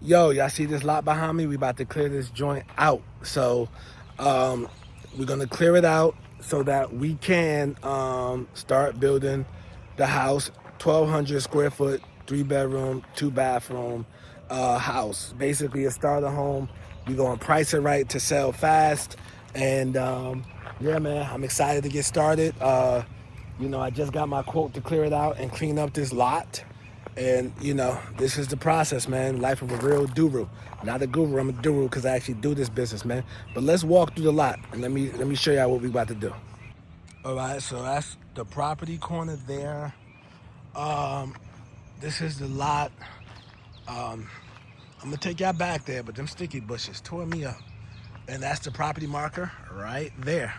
Yo, y'all see this lot behind me? We about to clear this joint out. So we're gonna clear it out so that we can start building the house. 1,200 square foot, 3 bedroom, 2 bathroom house. Basically a starter home. We're gonna price it right to sell fast. And yeah, man, I'm excited to get started. I just got my quote to clear it out and clean up this lot. And this is the process, man. Life of a real guru. Not a guru, I'm a guru because I actually do this business, man. But let's walk through the lot and let me show y'all what we about to do. All right, so that's the property corner there. This is the lot. I'm gonna take y'all back there, but them sticky bushes tore me up. And that's the property marker right there.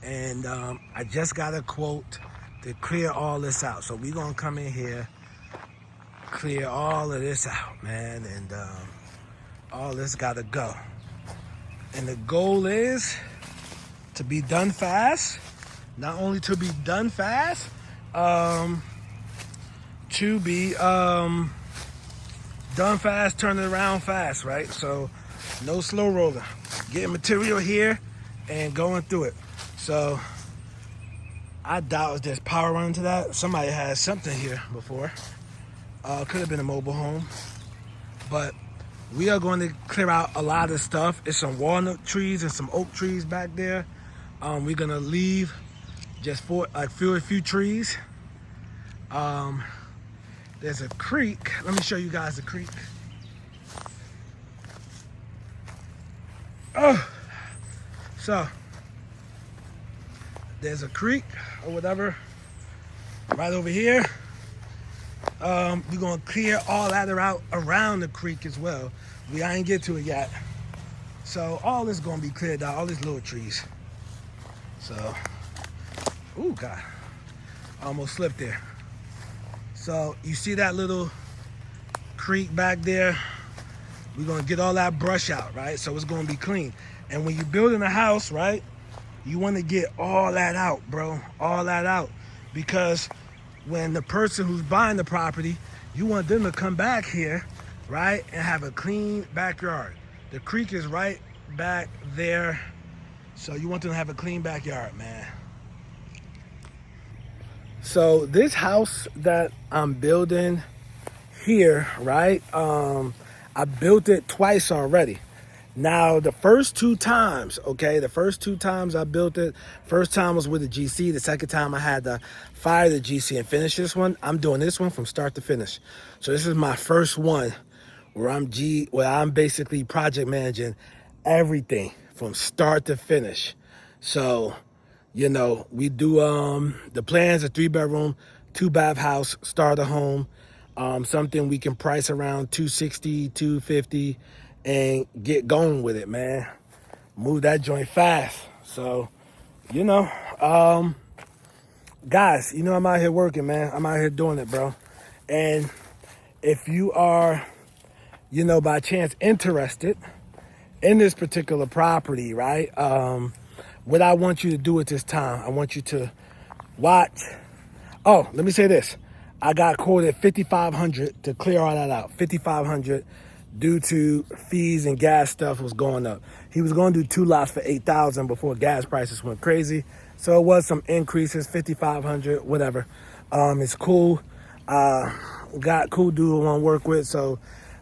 And I just got a quote to clear all this out. So we gonna come in here, clear all of this out, man, and all this gotta go. And the goal is to be done fast. Not only to be done fast, to be done fast, turn it around fast, right? So no slow rolling. Getting material here and going through it. So I doubt there's power running to that. Somebody has something here before. Could have been a mobile home. But we are going to clear out a lot of stuff. It's some walnut trees and some oak trees back there. We're going to leave just a few trees. There's a creek. Let me show you guys the creek. So there's a creek or whatever right over here. We're gonna clear all that out around the creek as well. I ain't get to it yet. So all this gonna be cleared out, all these little trees. So, ooh, God, I almost slipped there. So you see that little creek back there? We're gonna get all that brush out, right? So it's gonna be clean. And when you're building a house, right, you wanna get all that out, bro, all that out. Because when the person who's buying the property, you want them to come back here, right, and have a clean backyard. The creek is right back there, so you want them to have a clean backyard, man. So this house that I'm building here, right, I built it twice already. Now, the first two times I built it, first time was with the GC. The second time I had to fire the GC and finish this one. I'm doing this one from start to finish. So this is my first one where I'm basically project managing everything from start to finish. So, we do the plans, a 3 bedroom, 2 bath house, starter home, something we can price around 260, 250. And get going with it, man. Move that joint fast. So, guys, I'm out here working, man. I'm out here doing it, bro. And if you are, by chance interested in this particular property, right? What I want you to do at this time, I want you to watch. Oh, let me say this. I got quoted $5,500 to clear all that out. $5,500. Due to fees and gas stuff was going up. He was going to do 2 lots for $8,000 before gas prices went crazy. So it was some increases, $5,500, whatever. It's cool. Got cool dude I want to work with. So,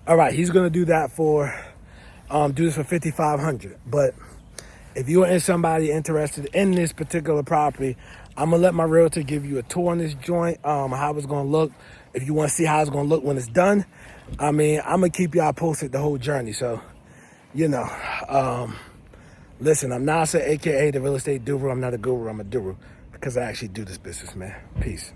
all right, he's going to do that do this for $5,500. But if you are somebody interested in this particular property, I'm going to let my realtor give you a tour on this joint, how it's going to look. If you want to see how it's going to look when it's done, I'm going to keep y'all posted the whole journey. So, listen, I'm Nasser, a.k.a. the real estate guru. I'm not a guru, I'm a guru because I actually do this business, man. Peace.